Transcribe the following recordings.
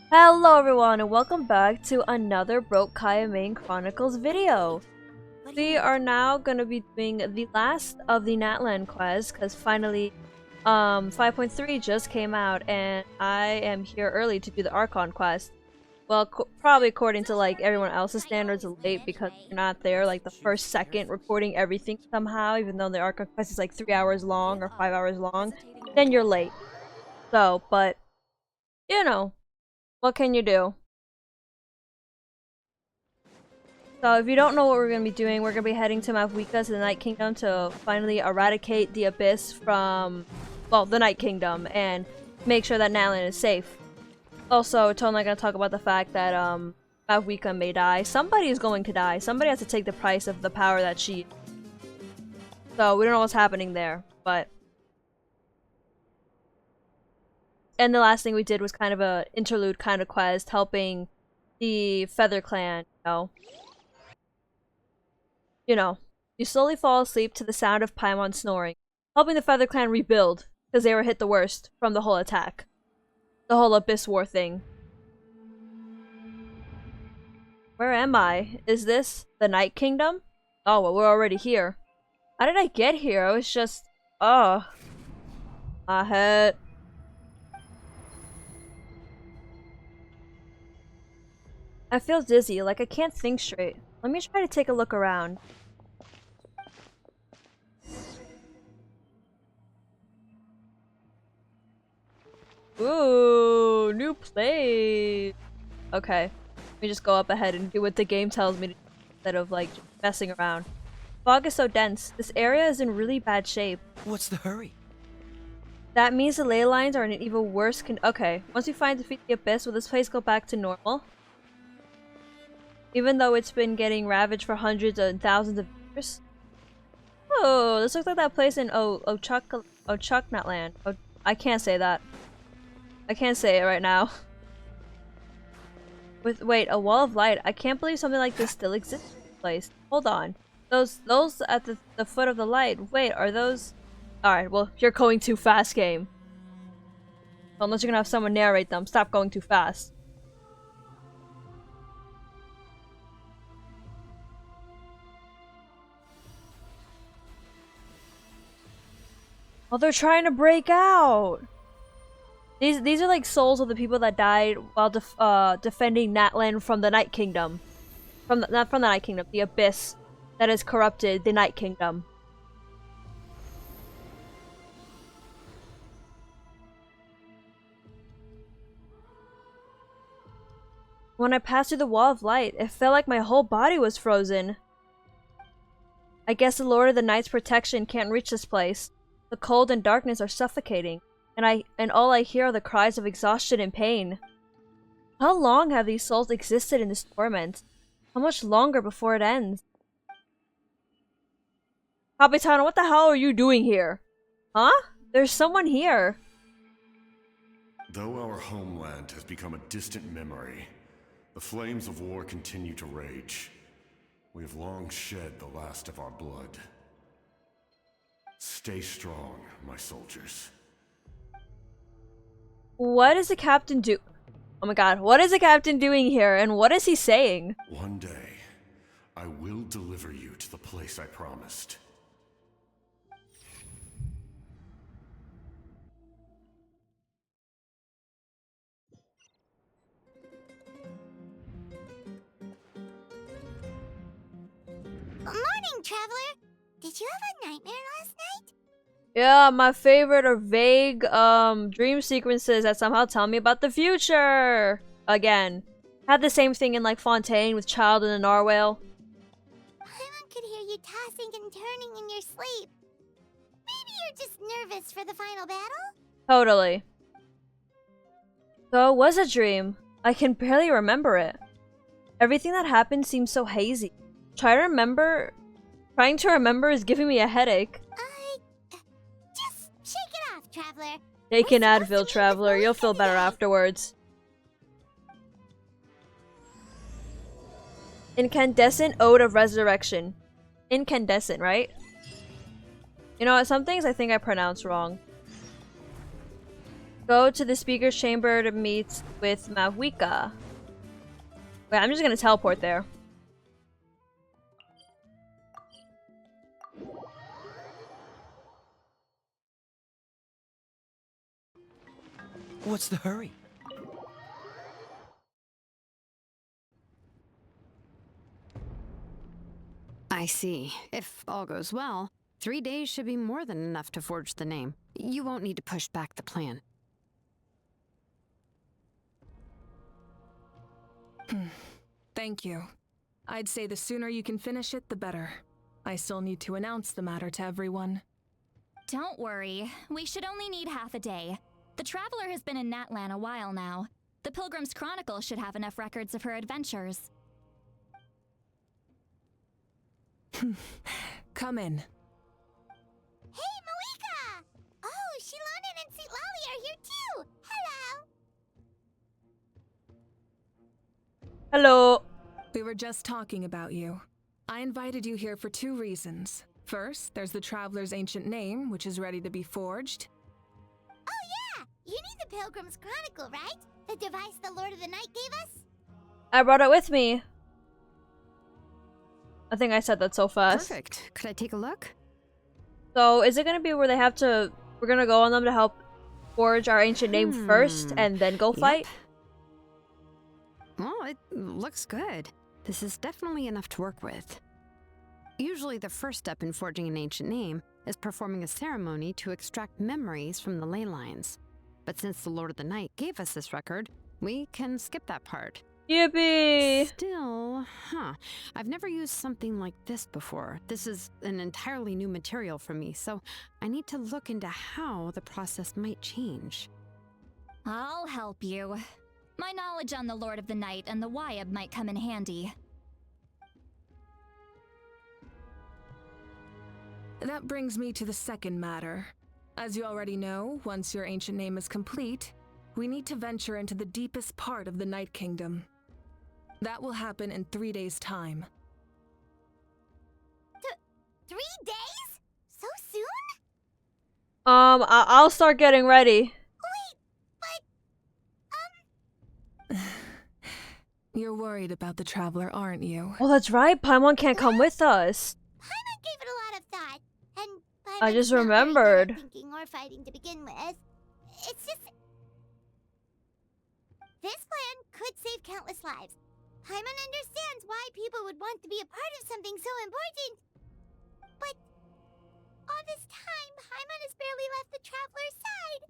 Hello everyone and welcome back to another Broke Kaeya Main Chronicles video. We are now going to be doing the last of the Natlan quests because finally 5.3 just came out and I am here early to do the Archon quest. Well, probably according to like everyone else's standards late because you're not there like the first second recording everything somehow, even though the Archon quest is like 3 hours long or 5 hours long, then you're late. So, but you know, what can you do? So if you don't know what we're going to be doing, we're going to be heading to Mavuika to the Night Kingdom to finally eradicate the Abyss from, well, the Night Kingdom and make sure that Natlan is safe. Also, totally going to talk about the fact that Mavuika may die. Somebody is going to die. Somebody has to take the price of the power that she... So we don't know what's happening there, but... And the last thing we did was kind of a interlude kind of quest, helping the Feather Clan, you slowly fall asleep to the sound of Paimon snoring, helping the Feather Clan rebuild, because they were hit the worst from the whole attack. The whole Abyss War thing. Where am I? Is this the Night Kingdom? Oh, well, we're already here. How did I get here? I was just... Oh. My head. I feel dizzy, like I can't think straight. Let me try to take a look around. Ooh, new place. Okay, let me just go up ahead and do what the game tells me to do instead of like messing around. Fog is so dense. This area is in really bad shape. What's the hurry? That means the ley lines are in an even worse okay, once we find defeat the Abyss, will this place go back to normal? Even though it's been getting ravaged for hundreds and thousands of years? Oh, this looks like that place in Natlan. Oh, I can't say that. I can't say it right now. Wait, a wall of light. I can't believe something like this still exists in this place. Hold on. Those at the foot of the light. Wait, are those... Alright, well, you're going too fast, game. Unless you're gonna have someone narrate them, stop going too fast. Oh, they're trying to break out! These are like souls of the people that died while defending Natlan from the Night Kingdom. Not from the Night Kingdom, the Abyss that has corrupted the Night Kingdom. When I passed through the wall of light, it felt like my whole body was frozen. I guess the Lord of the Night's protection can't reach this place. The cold and darkness are suffocating, and all I hear are the cries of exhaustion and pain. How long have these souls existed in this torment? How much longer before it ends? Capitano, what the hell are you doing here? Huh? There's someone here. Though our homeland has become a distant memory, the flames of war continue to rage. We have long shed the last of our blood. Stay strong, my soldiers. What is the captain do- Oh my god, what is the captain doing here, and what is he saying? One day, I will deliver you to the place I promised. Morning, traveler! Did you have a nightmare last night? Yeah, my favorite are vague, dream sequences that somehow tell me about the future! Again. Had the same thing in, like, Fontaine with Child and the Narwhal. Paimon could hear you tossing and turning in your sleep. Maybe you're just nervous for the final battle? Totally. So it was a dream. I can barely remember it. Everything that happened seems so hazy. Trying to remember is giving me a headache. Just shake it off, traveler. Take an Advil, traveler. You'll feel better afterwards. Incandescent Ode of Resurrection. Incandescent, right? You know what? Some things I think I pronounced wrong. Go to the speaker's chamber to meet with Mavuika. Wait, I'm just gonna teleport there. What's the hurry? I see. If all goes well, 3 days should be more than enough to forge the name. You won't need to push back the plan. Thank you. I'd say the sooner you can finish it, the better. I still need to announce the matter to everyone. Don't worry. We should only need half a day. The Traveler has been in Natlan a while now. The Pilgrim's Chronicle should have enough records of her adventures. Come in. Hey, Mavuika! Oh, Shilonen and Citlali are here too! Hello! Hello. We were just talking about you. I invited you here for 2 reasons. First, there's the Traveler's ancient name, which is ready to be forged. Oh yeah! You need the Pilgrim's Chronicle, right? The device the Lord of the Night gave us? I brought it with me. I think I said that so fast. Perfect. Could I take a look? So, is it gonna be where they have to... We're gonna go on them to help forge our ancient name first, and then go fight? Well, it looks good. This is definitely enough to work with. Usually the first step in forging an ancient name is performing a ceremony to extract memories from the ley lines. But since the Lord of the Night gave us this record, we can skip that part. Yippee! Still, I've never used something like this before. This is an entirely new material for me, so I need to look into how the process might change. I'll help you. My knowledge on the Lord of the Night and the Wyab might come in handy. That brings me to the second matter. As you already know, once your ancient name is complete, we need to venture into the deepest part of the Night Kingdom. That will happen in 3 days' time. 3 days? So soon? I'll start getting ready. Wait, but... You're worried about the Traveler, aren't you? Oh, that's right. Paimon can't come with us. Paimon gave it a lot of thought, and I just Paimon's not very good at remembered. thinking or fighting to begin with. It's just... This plan could save countless lives. Paimon understands why people would want to be a part of something so important. But all this time, Paimon has barely left the Traveler's side.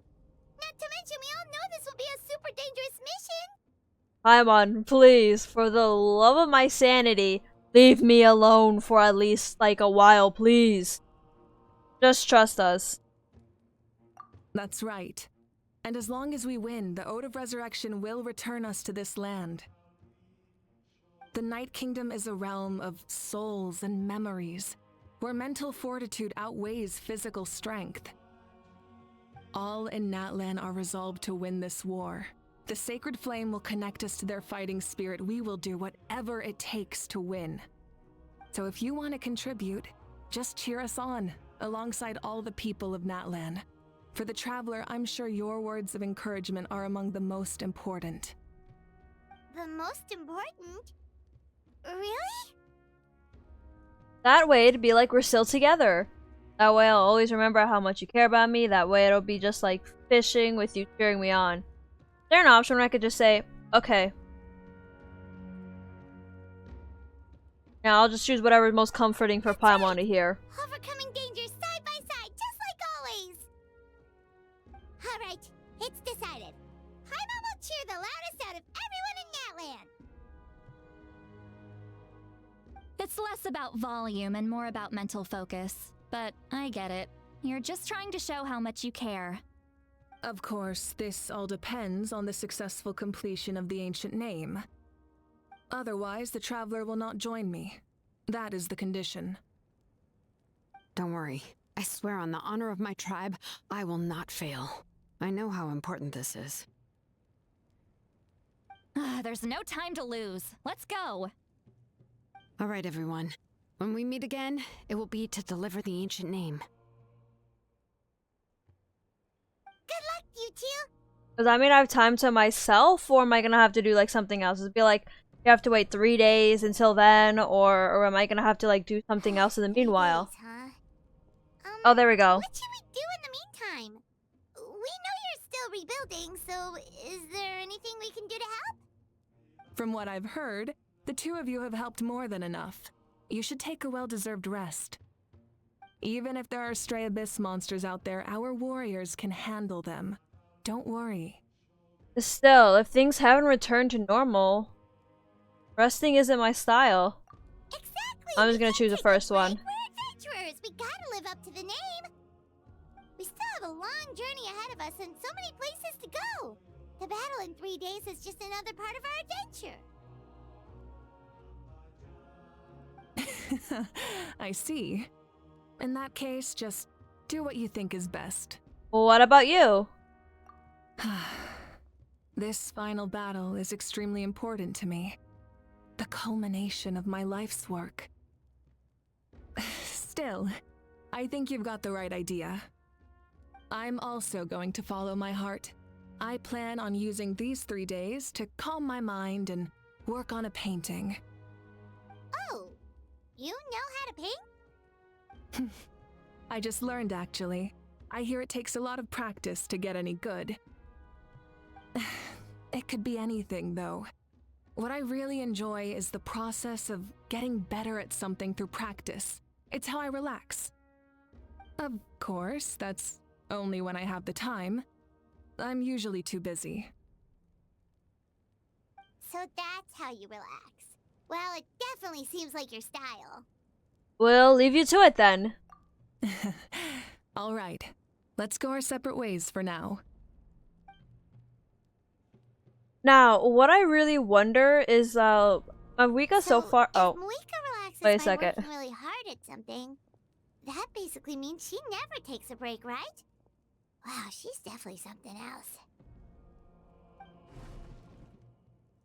Not to mention, we all know this will be a super dangerous mission. Paimon, please, for the love of my sanity, leave me alone for at least, like, a while, please. Just trust us. That's right. And as long as we win, the Ode of Resurrection will return us to this land. The Night Kingdom is a realm of souls and memories, where mental fortitude outweighs physical strength. All in Natlan are resolved to win this war. The sacred flame will connect us to their fighting spirit. We will do whatever it takes to win. So if you want to contribute, just cheer us on, alongside all the people of Natlan. For the Traveler, I'm sure your words of encouragement are among the most important. The most important? Really? That way, it'd be like we're still together. That way, I'll always remember how much you care about me. That way, it'll be just like fishing with you cheering me on. Is there an option where I could just say, okay. Now, I'll just choose whatever's most comforting for Paimon to hear. Overcoming dangers side by side, just like always. Alright, it's decided. Paimon will cheer the loudest out of everyone in Natlan. It's less about volume and more about mental focus. But I get it. You're just trying to show how much you care. Of course, this all depends on the successful completion of the ancient name. Otherwise, the Traveler will not join me. That is the condition. Don't worry. I swear on the honor of my tribe, I will not fail. I know how important this is. There's no time to lose. Let's go. All right, everyone. When we meet again, it will be to deliver the ancient name. Good luck, you two. Does that mean I have time to myself, or am I gonna have to do like something else? Does it be like you have to wait 3 days until then, or am I gonna have to like do something else in the 3 meanwhile? days, huh? Oh, there we go. What should we do in the meantime? We know you're still rebuilding, so is there anything we can do to help? From what I've heard, the two of you have helped more than enough. You should take a well-deserved rest. Even if there are stray abyss monsters out there, our warriors can handle them. Don't worry. Still, if things haven't returned to normal, resting isn't my style. Exactly! I'm we just gonna can't choose the take a first one. break. We're adventurers! We gotta live up to the name! We still have a long journey ahead of us and so many places to go! The battle in 3 days is just another part of our adventure. I see. In that case, just do what you think is best. Well, what about you? This final battle is extremely important to me. The culmination of my life's work. Still, I think you've got the right idea. I'm also going to follow my heart. I plan on using these 3 days to calm my mind and work on a painting. Oh, you know how to paint? I just learned, actually. I hear it takes a lot of practice to get any good. It could be anything, though. What I really enjoy is the process of getting better at something through practice. It's how I relax. Of course, that's only when I have the time. I'm usually too busy. So that's how you relax. Well, it definitely seems like your style. We'll leave you to it then. All right, let's go our separate ways for now. Now, what I really wonder is, Mavuika so far. If Oh, Mavuika relaxes wait a by second. working really hard at something, that basically means she never takes a break, right? Wow, she's definitely something else.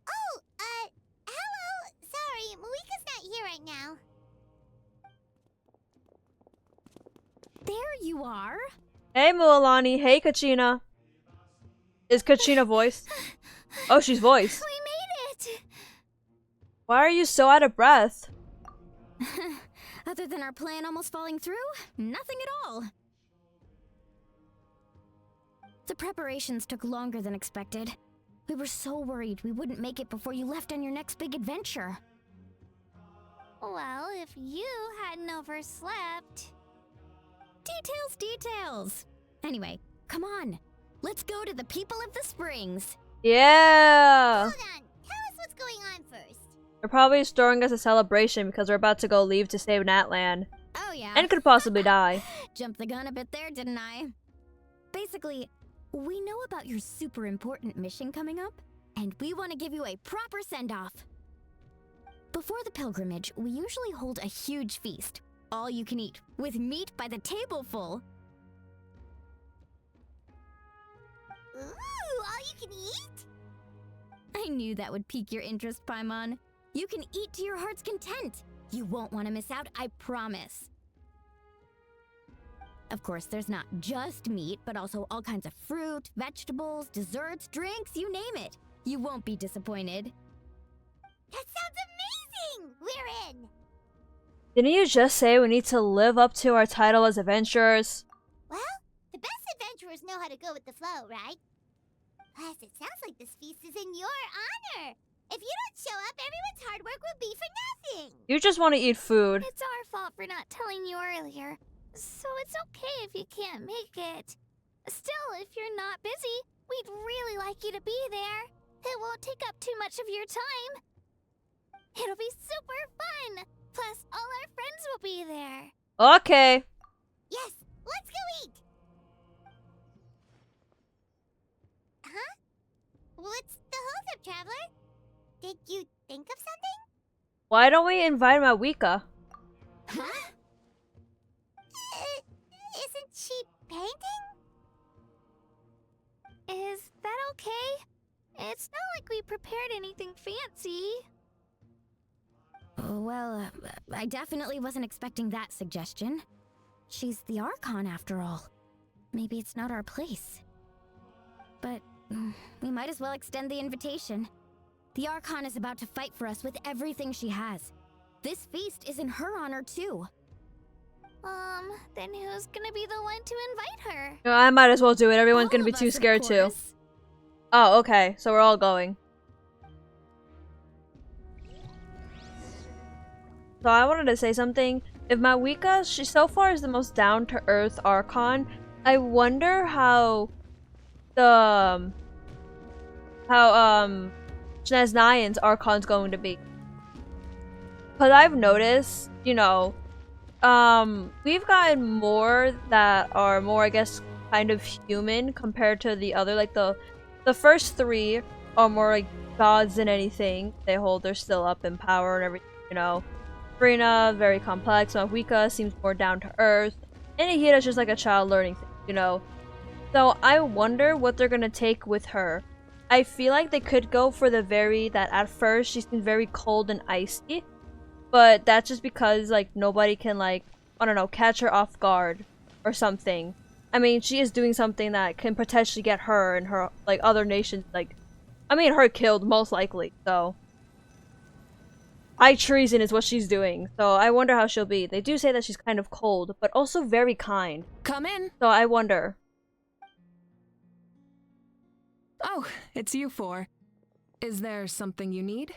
Oh, hello! Sorry, Mavuika's not here right now. There you are. Hey, Mualani. Hey, Kachina. Is Kachina voiced? Oh, she's voiced. We made it! Why are you so out of breath? Other than our plan almost falling through, nothing at all. The preparations took longer than expected. We were so worried we wouldn't make it before you left on your next big adventure. Well, if you hadn't overslept... Details! Anyway, come on. Let's go to the people of the springs. Yeah! Hold on, tell us what's going on first. They're probably throwing us a celebration because we're about to go leave to save Natlan. Oh yeah. And could possibly die. Jumped the gun a bit there, didn't I? Basically, we know about your super important mission coming up, and we want to give you a proper send-off. Before the pilgrimage, we usually hold a huge feast. All you can eat, with meat by the tableful. Ooh, all you can eat? I knew that would pique your interest, Paimon. You can eat to your heart's content. You won't want to miss out, I promise. Of course, there's not just meat, but also all kinds of fruit, vegetables, desserts, drinks, you name it. You won't be disappointed. That sounds amazing! We're in! Didn't you just say we need to live up to our title as adventurers? Well, the best adventurers know how to go with the flow, right? Plus, it sounds like this feast is in your honor. If you don't show up, everyone's hard work will be for nothing. You just want to eat food. It's our fault for not telling you earlier, so it's okay if you can't make it. Still, if you're not busy, we'd really like you to be there. It won't take up too much of your time. It'll be super fun. Plus, all our friends will be there. Okay. Yes, let's go eat. Huh? What's the holdup, Traveler? Did you think of something? Why don't we invite Mavuika? Huh? Isn't she painting? Is that okay? It's not like we prepared anything fancy. Well, I definitely wasn't expecting that suggestion. She's the Archon after all. Maybe it's not our place. But We might as well extend the invitation. The Archon is about to fight for us with everything she has. This feast is in her honor too. Then who's gonna be the one to invite her? No, I might as well do it. Everyone's gonna All be of too us, of scared too. course. Oh, okay. So we're all going. So I wanted to say something. If Mavuika, she so far is the most down-to-earth Archon, I wonder how Snaznayan's Archon's going to be. Cause I've noticed, you know, we've gotten more that are more, I guess, kind of human compared to the other. Like the first three are more like gods than anything. They hold, they're still up in power and everything, you know. Brina, very complex. Mavuika seems more down to earth. And Ahita's just like a child learning things, you know. So I wonder what they're gonna take with her. I feel like they could go for the that at first she seems very cold and icy. But that's just because, like, nobody can, like, I don't know, catch her off guard or something. I mean, she is doing something that can potentially get her and her, like, other nations, like, I mean, her killed, most likely, so. High treason is what she's doing, so I wonder how she'll be. They do say that she's kind of cold, but also very kind. Come in. So I wonder. Oh, it's you four. Is there something you need?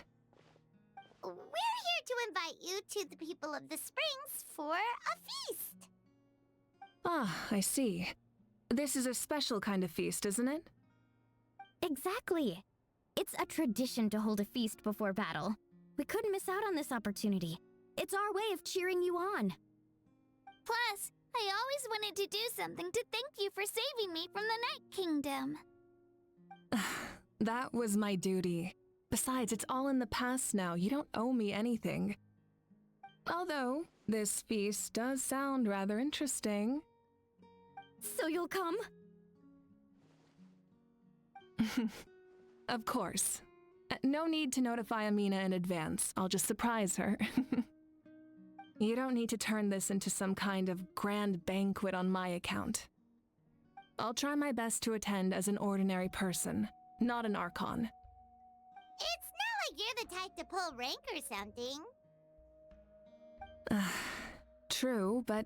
We're here to invite you to the people of the Springs for a feast. Ah, I see. This is a special kind of feast, isn't it? Exactly. It's a tradition to hold a feast before battle. We couldn't miss out on this opportunity. It's our way of cheering you on. Plus, I always wanted to do something to thank you for saving me from the Night Kingdom. That was my duty. Besides, it's all in the past now. You don't owe me anything. Although, this feast does sound rather interesting. So you'll come? Of course. No need to notify Amina in advance. I'll just surprise her. You don't need to turn this into some kind of grand banquet on my account. I'll try my best to attend as an ordinary person, not an Archon. It's not like you're the type to pull rank or something. True, but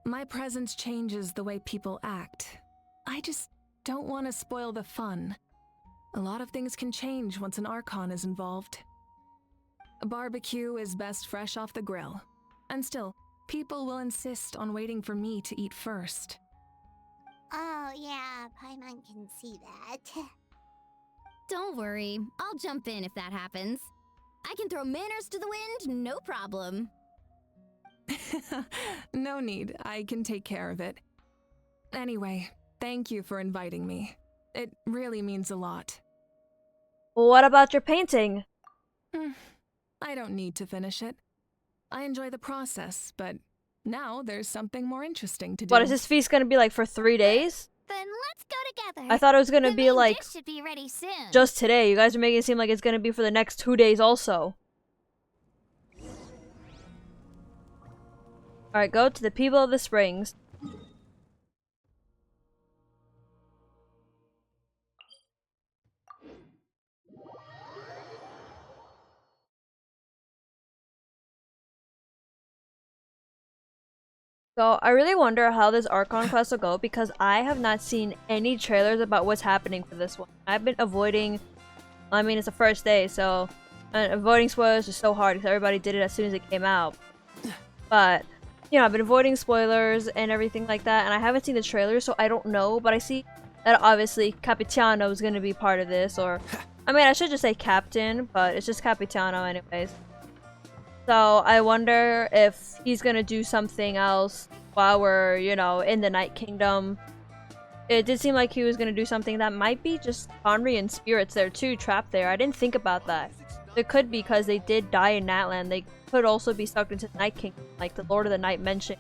my presence changes the way people act. I just don't want to spoil the fun. A lot of things can change once an Archon is involved. A barbecue is best fresh off the grill. And still, people will insist on waiting for me to eat first. Oh yeah, Paimon can see that. Don't worry. I'll jump in if that happens. I can throw manners to the wind, no problem. No need. I can take care of it. Anyway, thank you for inviting me. It really means a lot. Well, what about your painting? I don't need to finish it. I enjoy the process, but now there's something more interesting to do. What, is this feast gonna be like for 3 days? Then let's go together. I thought it was gonna The be main like dish should be ready soon. just today. You guys are making it seem like it's gonna be for the next 2 days also. Alright, go to the people of the Springs. So, I really wonder how this Archon quest will go because I have not seen any trailers about what's happening for this one. I've been avoiding, I mean, it's the first day, so avoiding spoilers is so hard because everybody did it as soon as it came out. But, you know, I've been avoiding spoilers and everything like that, and I haven't seen the trailer, so I don't know, but I see that obviously Capitano is going to be part of this, or, I mean, I should just say Captain, but it's just Capitano anyways. So I wonder if he's gonna do something else while we're, you know, in the Night Kingdom. It did seem like he was gonna do something that might be just Conry and spirits there too, trapped there. I didn't think about that. It could be because they did die in Natlan. They could also be stuck into the Night Kingdom, like the Lord of the Night mentioned.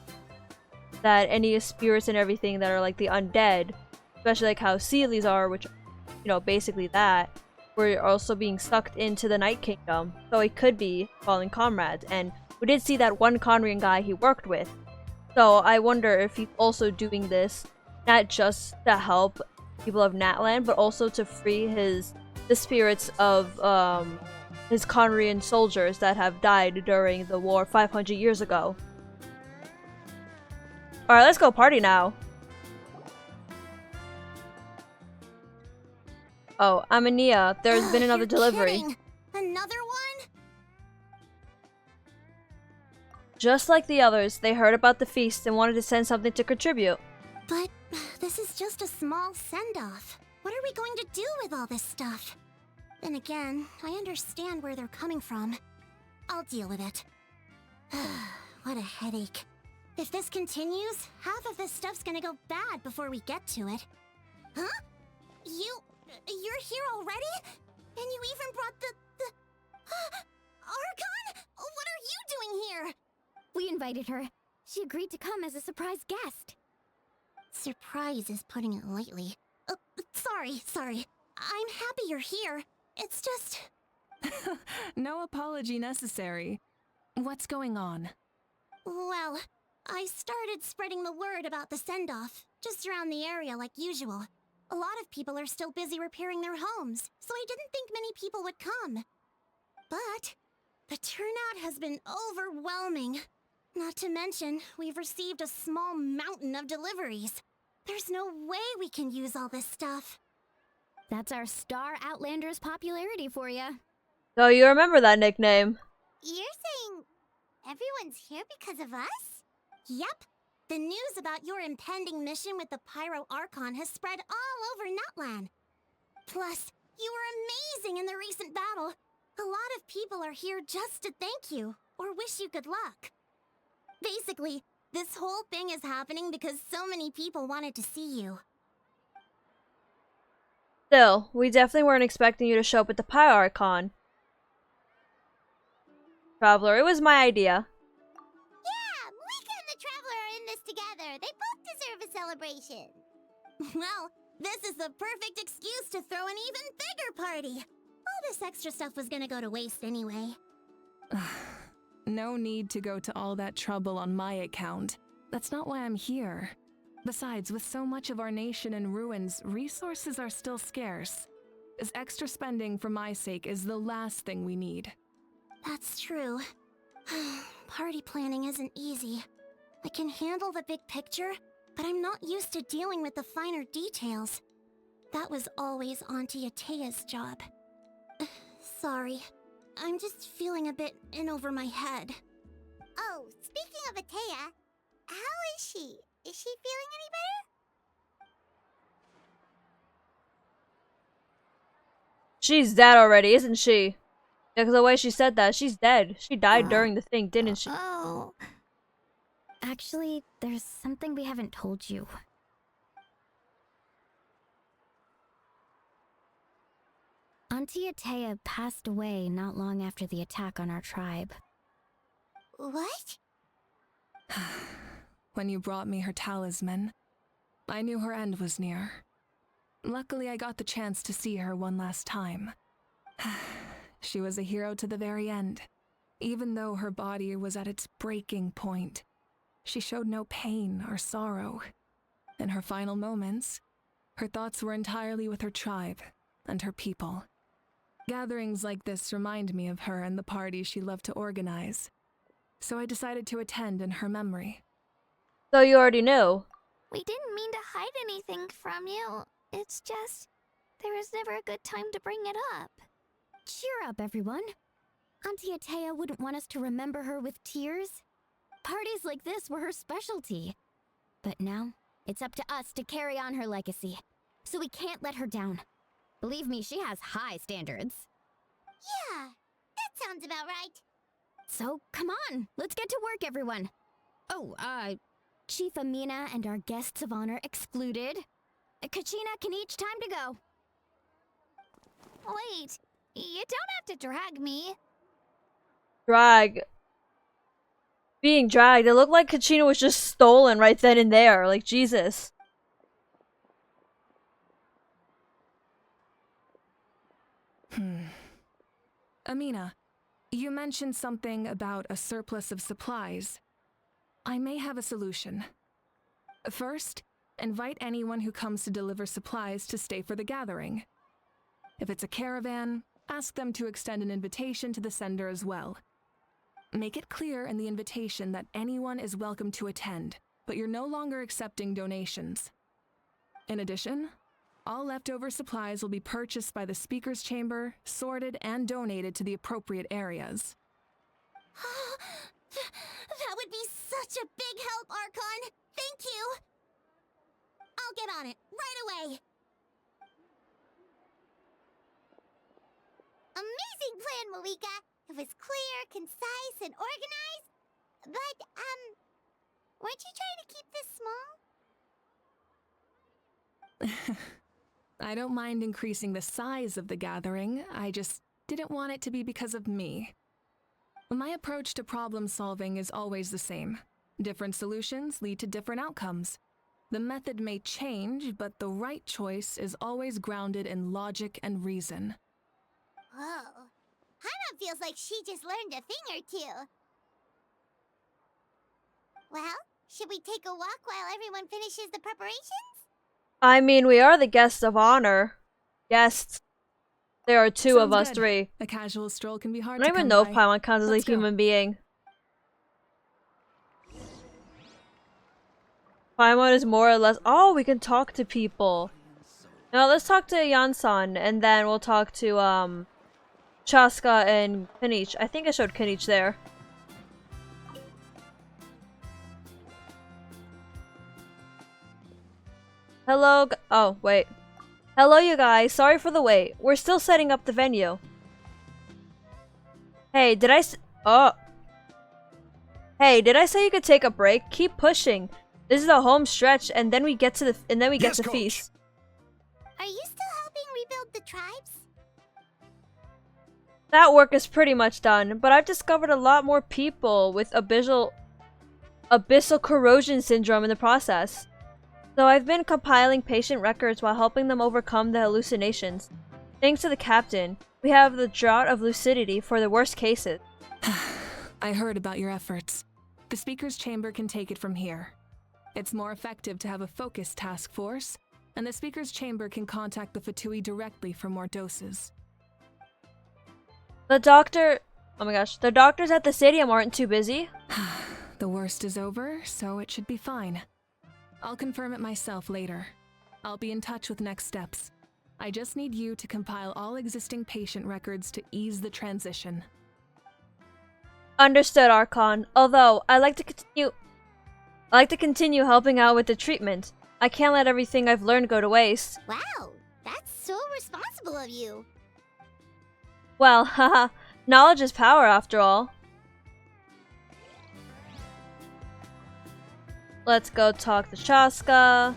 That any spirits and everything that are like the undead, especially like how Seelies are, which, you know, basically that, were also being sucked into the Night Kingdom. So it could be fallen comrades. And we did see that one Conrian guy he worked with. So I wonder if he's also doing this, not just to help people of Natlan, but also to free the spirits of his Conrian soldiers that have died during the war 500 years ago. Alright, let's go party now. Oh, Amania, there's been another You're delivery. kidding. Another one? Just like the others, they heard about the feast and wanted to send something to contribute. But this is just a small send-off. What are we going to do with all this stuff? Then again, I understand where they're coming from. I'll deal with it. What a headache. If this continues, half of this stuff's gonna go bad before we get to it. Huh? You're here already? And you even brought the Archon? What are you doing here? We invited her. She agreed to come as a surprise guest. Surprise is putting it lightly. Sorry. I'm happy you're here. It's just... No apology necessary. What's going on? Well, I started spreading the word about the send-off, just around the area like usual. A lot of people are still busy repairing their homes, so I didn't think many people would come. But the turnout has been overwhelming. Not to mention, we've received a small mountain of deliveries. There's no way we can use all this stuff. That's our Star Outlander's popularity for you. So you remember that nickname. You're saying everyone's here because of us? Yep. The news about your impending mission with the Pyro Archon has spread all over Natlan. Plus, you were amazing in the recent battle. A lot of people are here just to thank you, or wish you good luck. Basically, this whole thing is happening because so many people wanted to see you. Still, we definitely weren't expecting you to show up at the Pyro Archon. Traveler, it was my idea. Yeah, Mavuika and the Traveler are in this together. They both deserve a celebration. Well, this is the perfect excuse to throw an even bigger party. All this extra stuff was gonna go to waste anyway. No need to go to all that trouble on my account. That's not why I'm here. Besides, with so much of our nation in ruins, resources are still scarce. This extra spending for my sake is the last thing we need. That's true. Party planning isn't easy. I can handle the big picture, but I'm not used to dealing with the finer details. That was always Auntie Atea's job. Sorry. I'm just feeling a bit in over my head. Oh, speaking of Atea, how is she? Is she feeling any better? She's dead already, isn't she? Yeah, because the way she said that, she's dead. She died during the thing, didn't she? Oh. Actually, there's something we haven't told you. Auntie Atea passed away not long after the attack on our tribe. What? When you brought me her talisman, I knew her end was near. Luckily, I got the chance to see her one last time. She was a hero to the very end. Even though her body was at its breaking point, she showed no pain or sorrow. In her final moments, her thoughts were entirely with her tribe and her people. Gatherings like this remind me of her and the parties she loved to organize. So I decided to attend in her memory. So you already knew. We didn't mean to hide anything from you. It's just, there was never a good time to bring it up. Cheer up, everyone. Auntie Atea wouldn't want us to remember her with tears. Parties like this were her specialty. But now, it's up to us to carry on her legacy. So we can't let her down. Believe me, she has high standards. Yeah, that sounds about right. So, come on, let's get to work, everyone. Oh, Chief Amina and our guests of honor excluded. Kachina can each time to go. Wait, you don't have to drag me. Drag. Being dragged. It looked like Kachina was just stolen right then and there. Like, Jesus. Amina, you mentioned something about a surplus of supplies. I may have a solution. First, Invite anyone who comes to deliver supplies to stay for the gathering. If it's a caravan, ask them to extend an invitation to the sender as well. Make it clear in the invitation that anyone is welcome to attend, but you're no longer accepting donations. In addition, all leftover supplies will be purchased by the speaker's chamber, sorted, and donated to the appropriate areas. That would be such a big help, Archon! Thank you! I'll get on it, right away! Amazing plan, Mavuika! It was clear, concise, and organized. But, weren't you trying to keep this small? I don't mind increasing the size of the gathering, I just didn't want it to be because of me. My approach to problem solving is always the same. Different solutions lead to different outcomes. The method may change, but the right choice is always grounded in logic and reason. Whoa. Hana feels like she just learned a thing or two. Well, should we take a walk while everyone finishes the preparations? I mean, we are the guests of honor. Guests. There are two of us, Sounds good. three. A casual stroll can be I hard don't to even come know if by. Paimon counts as a Let's go. human being. Paimon is more or less. Oh, we can talk to people. Now let's talk to Yansan, and then we'll talk to Chaska and Kanich. I think I showed Kanich there. Hello. Oh wait. Hello, you guys. Sorry for the wait. We're still setting up the venue. Hey, did I? Oh. Hey, did I say you could take a break? Keep pushing. This is the home stretch, and then we get to the Yes, to Coach. feast. Are you still helping rebuild the tribes? That work is pretty much done, but I've discovered a lot more people with abyssal corrosion syndrome in the process. So I've been compiling patient records while helping them overcome the hallucinations. Thanks to the captain, we have the drought of lucidity for the worst cases. I heard about your efforts. The speaker's chamber can take it from here. It's more effective to have a focused task force, and the speaker's chamber can contact the Fatui directly for more doses. The doctor... Oh my gosh, the doctors at the stadium aren't too busy. The worst is over, so it should be fine. I'll confirm it myself later. I'll be in touch with next steps. I just need you to compile all existing patient records to ease the transition. Understood, Archon. Although, I'd like to continue helping out with the treatment. I can't let everything I've learned go to waste. Wow, that's so responsible of you. Well, haha, knowledge is power after all. Let's go talk to Chaska.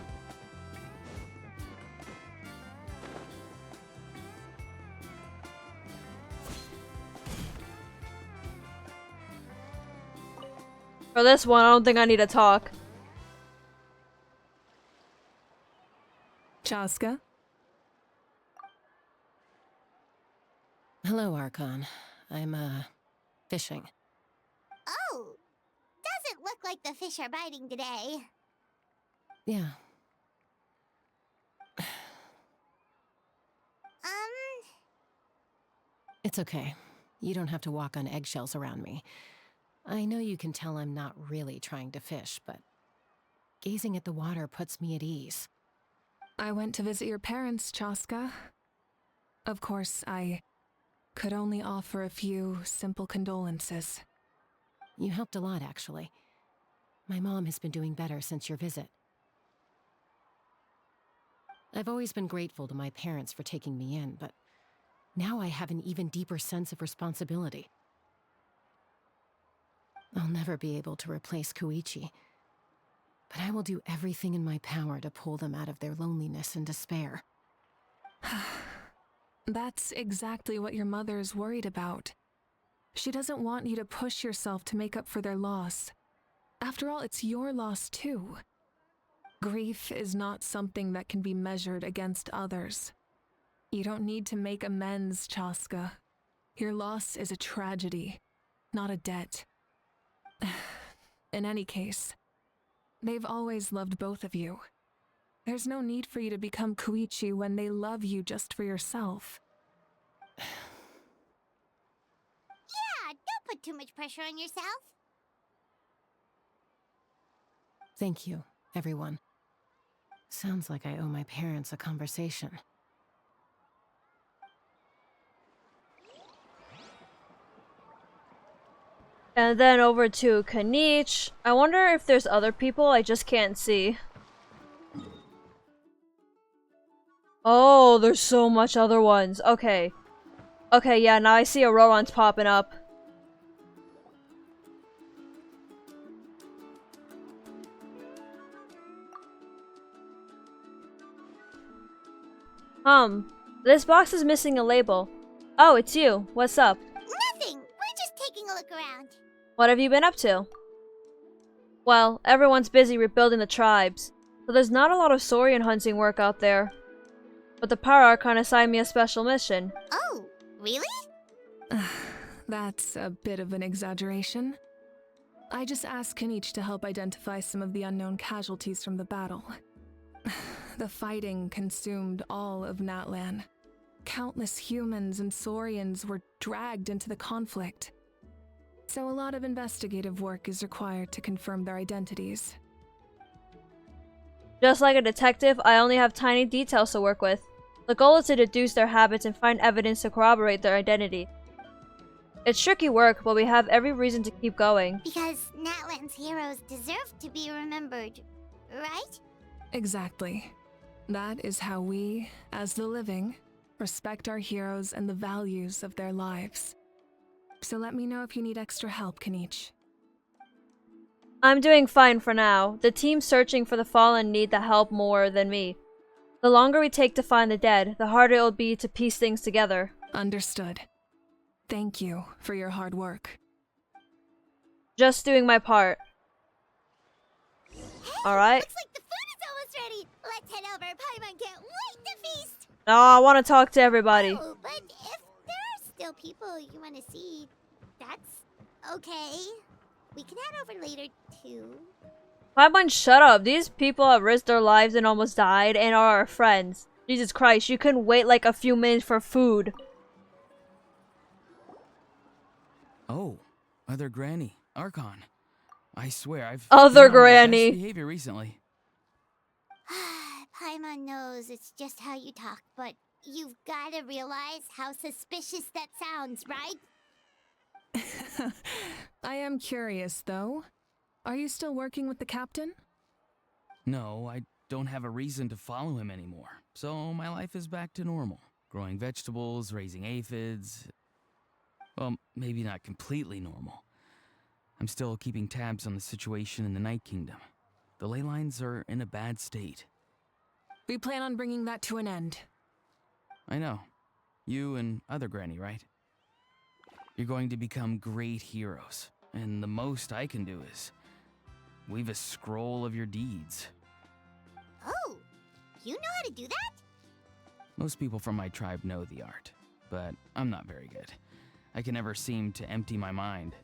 For this one, I don't think I need to talk. Chaska? Hello, Archon. I'm, fishing. Oh, doesn't look like the fish are biting today. Yeah. It's okay. You don't have to walk on eggshells around me. I know you can tell I'm not really trying to fish, but gazing at the water puts me at ease. I went to visit your parents, Chaska. Of course, I could only offer a few simple condolences. You helped a lot, actually. My mom has been doing better since your visit. I've always been grateful to my parents for taking me in, but now I have an even deeper sense of responsibility. I'll never be able to replace Koichi, but I will do everything in my power to pull them out of their loneliness and despair. That's exactly what your mother is worried about. She doesn't want you to push yourself to make up for their loss. After all, it's your loss too. Grief is not something that can be measured against others. You don't need to make amends, Chaska. Your loss is a tragedy, not a debt. In any case, they've always loved both of you. There's no need for you to become Koichi when they love you just for yourself. Yeah, don't put too much pressure on yourself. Thank you, everyone. Sounds like I owe my parents a conversation. And then over to Kanich. I wonder if there's other people I just can't see. Oh, there's so much other ones. Okay. Okay, yeah, now I see Auroron's popping up. This box is missing a label. Oh, it's you. What's up? Nothing. We're just taking a look around. What have you been up to? Well, everyone's busy rebuilding the tribes, so there's not a lot of saurian hunting work out there. But the Power Archon assigned me a special mission. Oh, really? That's a bit of an exaggeration. I just asked Kanich to help identify some of the unknown casualties from the battle. The fighting consumed all of Natlan. Countless humans and saurians were dragged into the conflict. So a lot of investigative work is required to confirm their identities. Just like a detective, I only have tiny details to work with. The goal is to deduce their habits and find evidence to corroborate their identity. It's tricky work, but we have every reason to keep going. Because Natlan's heroes deserve to be remembered, right? Exactly. That is how we, as the living, respect our heroes and the values of their lives. So let me know if you need extra help, Kanich. I'm doing fine for now. The team searching for the fallen need the help more than me. The longer we take to find the dead, the harder it will be to piece things together. Understood. Thank you for your hard work. Just doing my part. Hey, Alright. looks like the food is almost ready. Let's head over. Paimon can't wait to feast. Oh, I want to talk to everybody. Oh, but if there are still people you want to see, that's okay. We can head over later, too. Paimon, shut up. These people have risked their lives and almost died and are our friends. Jesus Christ, you couldn't wait like a few minutes for food. Oh, other Granny, Archon. I swear I've Other been on my best Granny. behavior recently. Paimon knows it's just how you talk, but you've got to realize how suspicious that sounds, right? I am curious, though. Are you still working with the captain? No, I don't have a reason to follow him anymore. So my life is back to normal. Growing vegetables, raising aphids. Well, maybe not completely normal. I'm still keeping tabs on the situation in the Night Kingdom. The ley lines are in a bad state. We plan on bringing that to an end. I know. You and other Granny, right? You're going to become great heroes. And the most I can do is weave a scroll of your deeds. Oh, you know how to do that? Most people from my tribe know the art, but I'm not very good. I can never seem to empty my mind.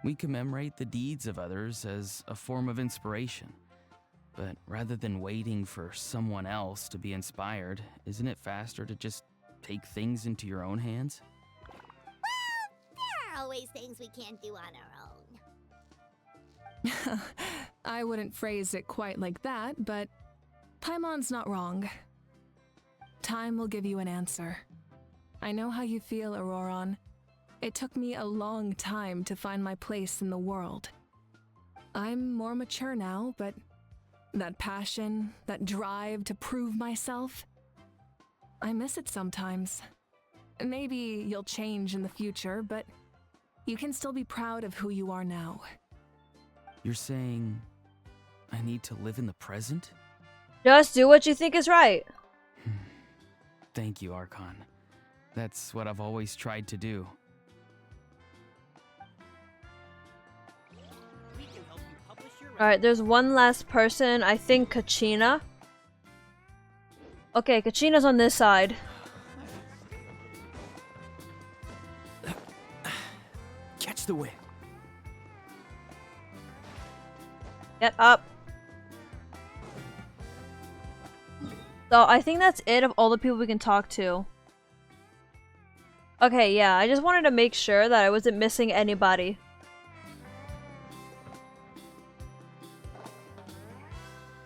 We commemorate the deeds of others as a form of inspiration. But rather than waiting for someone else to be inspired, isn't it faster to just take things into your own hands? Well, there are always things we can't do on our own. I wouldn't phrase it quite like that, but Paimon's not wrong. Time will give you an answer. I know how you feel, Auroron. It took me a long time to find my place in the world. I'm more mature now, but that passion, that drive to prove myself, I miss it sometimes. Maybe you'll change in the future, but you can still be proud of who you are now. You're saying I need to live in the present? Just do what you think is right. Thank you, Archon. That's what I've always tried to do. Alright, there's one last person. I think Kachina. Okay, Kachina's on this side. Catch the wind. Get up. So I think that's it of all the people we can talk to. Okay, yeah, I just wanted to make sure that I wasn't missing anybody.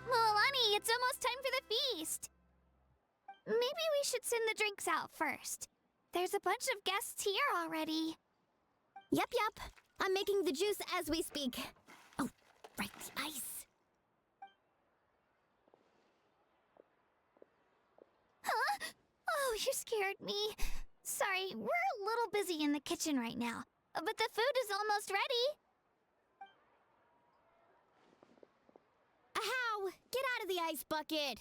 Milani, it's almost time for the feast. Maybe we should send the drinks out first. There's a bunch of guests here already. Yep. I'm making the juice as we speak. Oh, right, the ice. Huh? Oh, you scared me. Sorry, we're a little busy in the kitchen right now, but the food is almost ready. Ahow! Get out of the ice bucket!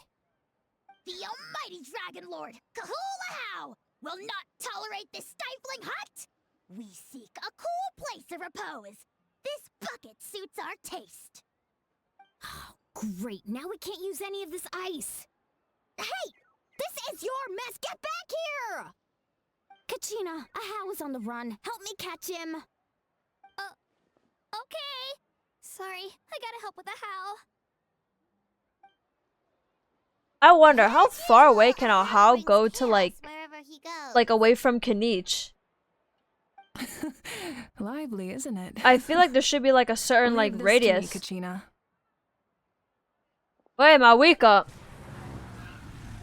The almighty Dragon Lord, Kahulahow, will not tolerate this stifling hut! We seek a cool place of repose. This bucket suits our taste. Oh, great. Now we can't use any of this ice. Hey! This is your mess! Get back here! Kachina, Ahow is on the run. Help me catch him. Okay. Sorry, I gotta help with Ahow. I wonder, how far away can Ahow go to, like away from Kinich? Lively, isn't it? I feel like there should be like a certain like Leave this radius. to me, Kachina. Wait, Mavuika.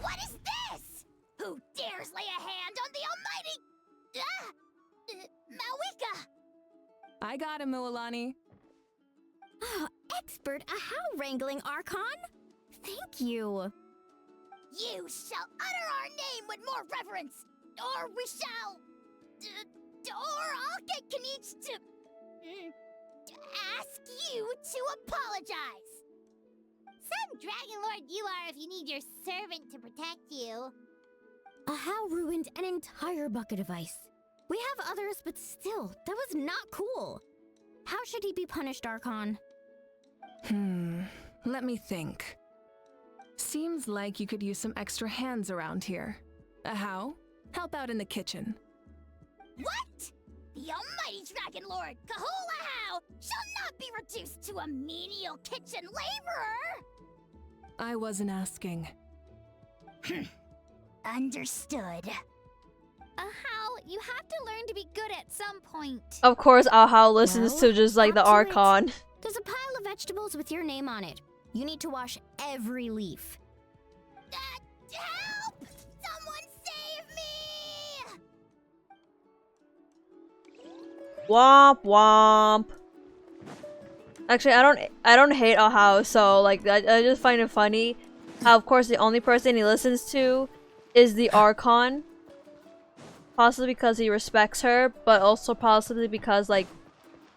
What is this? Who dares lay a hand on the almighty... Mavuika! I got him, Milani. Oh, expert Ahow wrangling, Archon? Thank you. You shall utter our name with more reverence, or we shall... or I'll get Kinich to ask you to apologize. Some Dragon Lord you are if you need your servant to protect you. Ahow ruined an entire bucket of ice. We have others, but still, that was not cool. How should he be punished, Archon? Let me think. Seems like you could use some extra hands around here. Ahow, help out in the kitchen. What? The almighty Dragon Lord, Kahulahow, shall not be reduced to a menial kitchen laborer! I wasn't asking. Understood. Ahow, you have to learn to be good at some point. Of course, Ahow listens Well, to just like the up to it. Archon. There's a pile of vegetables with your name on it. You need to wash every leaf. Help! Someone save me! Womp womp. Actually, I don't hate Ahow, so like I just find it funny how of course the only person he listens to is the Archon. Possibly because he respects her, but also possibly because like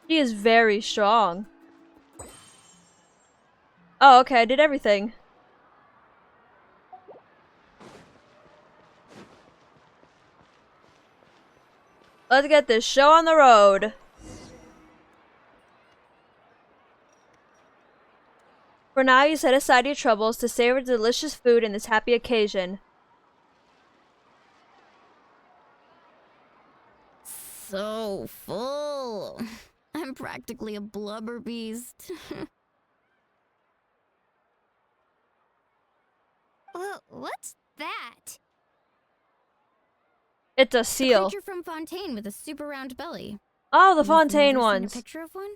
she is very strong. Oh, okay, I did everything. Let's get this show on the road. For now, you set aside your troubles to savor delicious food in this happy occasion. So full. I'm practically a blubber beast. What's that? It's a A seal. creature from Fontaine with a super round belly. Oh, the You've Fontaine never seen ones. a picture of one?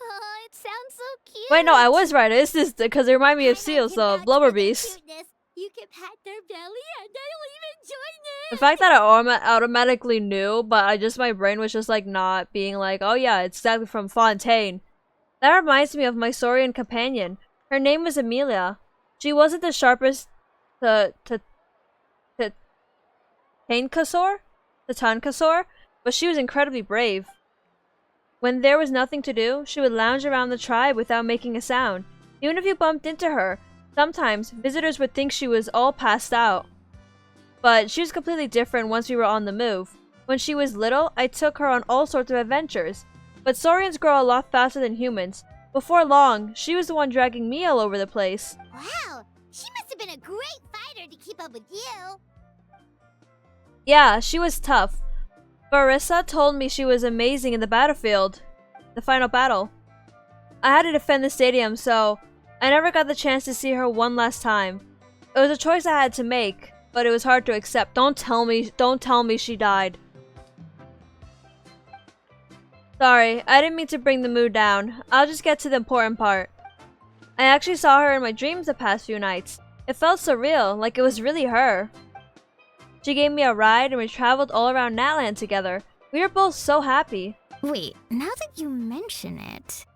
Oh, it sounds so cute. Wait, no, I was right. It's just because they remind me of Paimon seals, can so vouch blubber for their beast. cuteness. You can pat their belly and they'll even join The in. fact that I automatically knew, but my brain was just like not being like, oh yeah, it's exactly from Fontaine. That reminds me of my Saurian companion. Her name was Amelia. She wasn't the sharpest Tankasor, but she was incredibly brave. When there was nothing to do, she would lounge around the tribe without making a sound. Even if you bumped into her, sometimes visitors would think she was all passed out. But she was completely different once we were on the move. When she was little, I took her on all sorts of adventures. But Saurians grow a lot faster than humans. Before long, she was the one dragging me all over the place. Wow, she must have been a great fighter to keep up with you. Yeah, she was tough. Barissa told me she was amazing in the battlefield. The final battle. I had to defend the stadium, so I never got the chance to see her one last time. It was a choice I had to make, but it was hard to accept. Don't tell me she died. Sorry, I didn't mean to bring the mood down. I'll just get to the important part. I actually saw her in my dreams the past few nights. It felt surreal, like it was really her. She gave me a ride and we traveled all around Natlan together. We were both so happy. Wait, now that you mention it,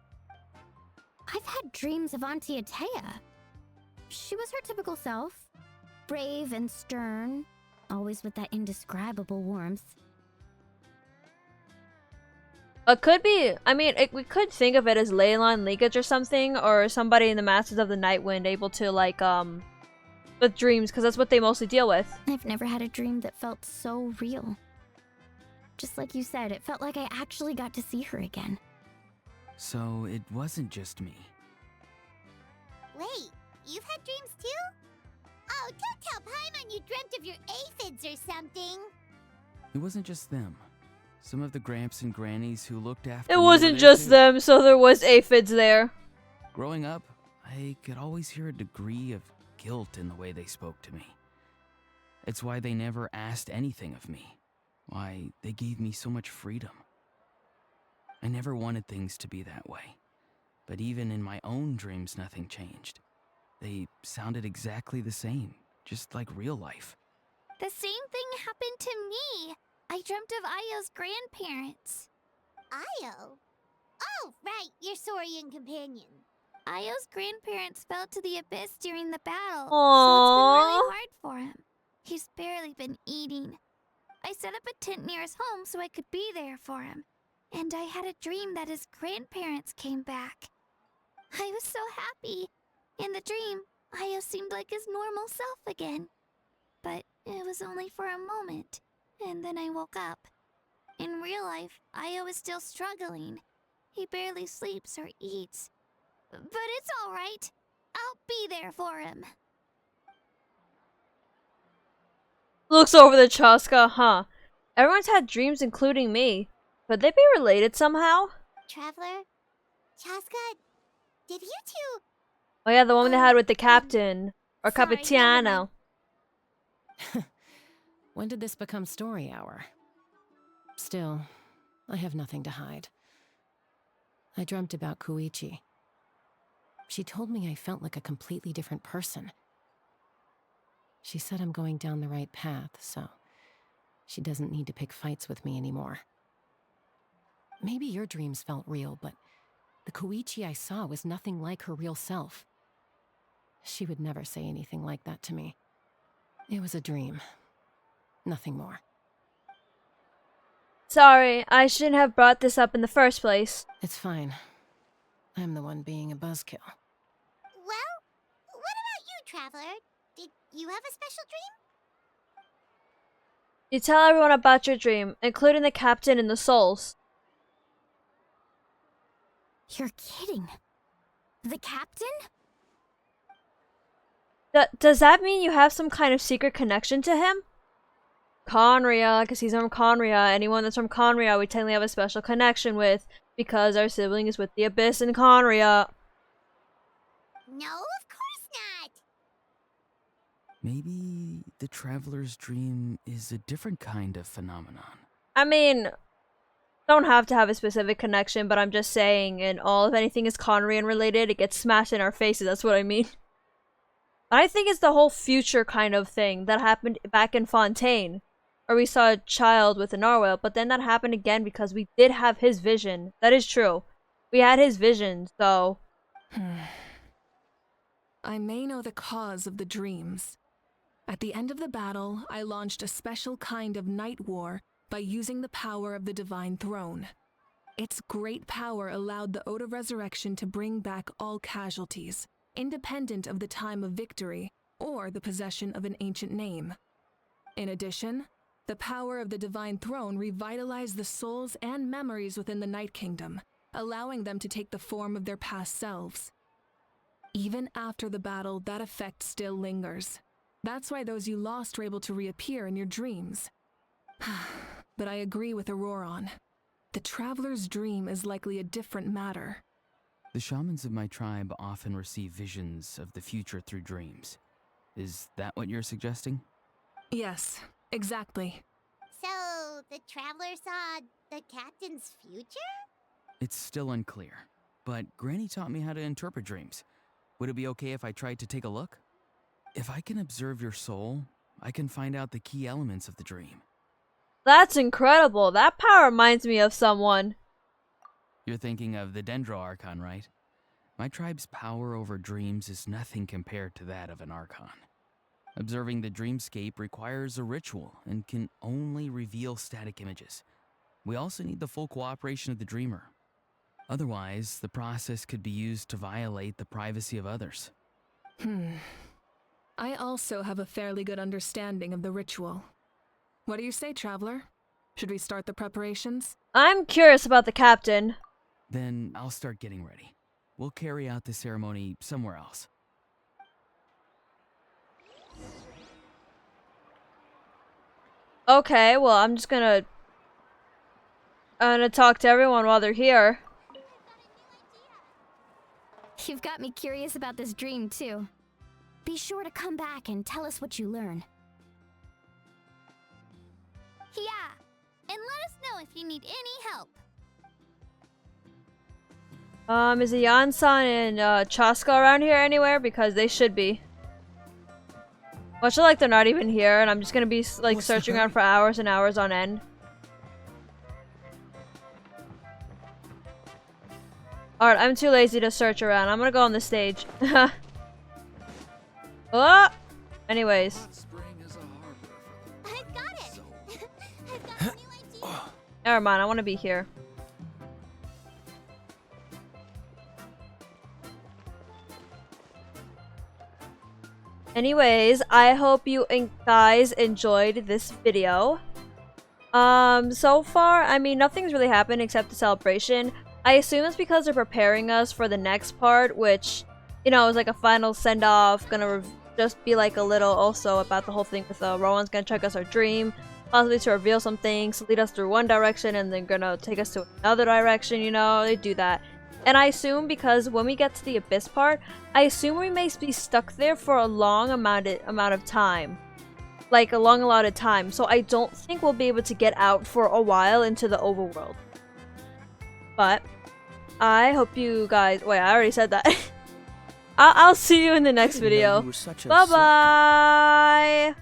I've had dreams of Auntie Atea. She was her typical self. Brave and stern, always with that indescribable warmth. It could be, I mean, we could think of it as leyline leakage or something, or somebody in the Masters of the Night Wind able to, like, with dreams, because that's what they mostly deal with. I've never had a dream that felt so real. Just like you said, it felt like I actually got to see her again. So it wasn't just me. Wait, you've had dreams too? Oh, don't tell Paimon you dreamt of your aphids or something. It wasn't just them. Some of the Gramps and Grannies who looked after It me wasn't were there just too. them, so there was aphids there. Growing up, I could always hear a degree of guilt in the way they spoke to me. It's why they never asked anything of me. Why they gave me so much freedom. I never wanted things to be that way. But even in my own dreams, nothing changed. They sounded exactly the same, just like real life. The same thing happened to me. I dreamt of Io's grandparents. Io? Oh, right, your Saurian companion. Io's grandparents fell to the abyss during the battle, so it's been really hard for him. He's barely been eating. I set up a tent near his home so I could be there for him. And I had a dream that his grandparents came back. I was so happy. In the dream, Io seemed like his normal self again. But it was only for a moment, and then I woke up. In real life, Io is still struggling. He barely sleeps or eats. But it's all right. I'll be there for him. Looks over the Chaska, huh? Everyone's had dreams, including me. Could they be related somehow? Traveler? Chaska? Did you two... Oh yeah, the one they had with the captain. Or sorry, Capitano. When did this become story hour? Still, I have nothing to hide. I dreamt about Koichi. She told me I felt like a completely different person. She said I'm going down the right path, so she doesn't need to pick fights with me anymore. Maybe your dreams felt real, but the Koichi I saw was nothing like her real self. She would never say anything like that to me. It was a dream. Nothing more. Sorry, I shouldn't have brought this up in the first place. It's fine. I'm the one being a buzzkill. Well, what about you, Traveler? Did you have a special dream? You tell everyone about your dream, including the captain and the souls. You're kidding. The captain? Does that mean you have some kind of secret connection to him? Conria, because he's from Conria. Anyone that's from Conria, we technically have a special connection with, because our sibling is with the Abyss in Conria. No, of course not. Maybe the traveler's dream is a different kind of phenomenon. I mean, don't have to have a specific connection, but I'm just saying, in all, if anything is Conrian related, it gets smashed in our faces, that's what I mean. I think it's the whole future kind of thing that happened back in Fontaine, where we saw a child with a narwhal, but then that happened again because we did have his vision. That is true. We had his vision, so... I may know the cause of the dreams. At the end of the battle, I launched a special kind of night war by using the power of the Divine Throne. Its great power allowed the Ode of Resurrection to bring back all casualties, independent of the time of victory or the possession of an ancient name. In addition, the power of the Divine Throne revitalized the souls and memories within the Night Kingdom, allowing them to take the form of their past selves. Even after the battle, that effect still lingers. That's why those you lost were able to reappear in your dreams. But I agree with Auroron. The Traveler's dream is likely a different matter. The shamans of my tribe often receive visions of the future through dreams. Is that what you're suggesting? Yes, exactly. So, the traveler saw the captain's future? It's still unclear, but Granny taught me how to interpret dreams. Would it be okay if I tried to take a look? If I can observe your soul, I can find out the key elements of the dream. That's incredible. That power reminds me of someone. You're thinking of the Dendro Archon, right? My tribe's power over dreams is nothing compared to that of an Archon. Observing the dreamscape requires a ritual and can only reveal static images. We also need the full cooperation of the dreamer. Otherwise, the process could be used to violate the privacy of others. I also have a fairly good understanding of the ritual. What do you say, Traveler? Should we start the preparations? I'm curious about the captain. Then I'll start getting ready. We'll carry out the ceremony somewhere else. Okay, well, I'm gonna talk to everyone while they're here. You've got me curious about this dream, too. Be sure to come back and tell us what you learn. Yeah, and let us know if you need any help. Is Yan-san and Chaska around here anywhere? Because they should be. Much like they're not even here, and I'm just gonna be like searching around for hours and hours on end. Alright, I'm too lazy to search around. I'm gonna go on the stage. Oh! Anyways. I've got it. I've got a new idea. Never mind, I want to be here. Anyways, I hope you guys enjoyed this video. So far, I mean, nothing's really happened except the celebration. I assume it's because they're preparing us for the next part, which, you know, is like a final send-off, gonna just be like a little also about the whole thing with Rowan's gonna check us our dream, possibly to reveal some things, lead us through one direction, and then gonna take us to another direction, you know, they do that. And I assume because when we get to the Abyss part, I assume we may be stuck there for a long amount of time. Like a long allotted time. So I don't think we'll be able to get out for a while into the overworld. But I hope you guys... Wait, I already said that. I'll see you in the next video. Bye-bye!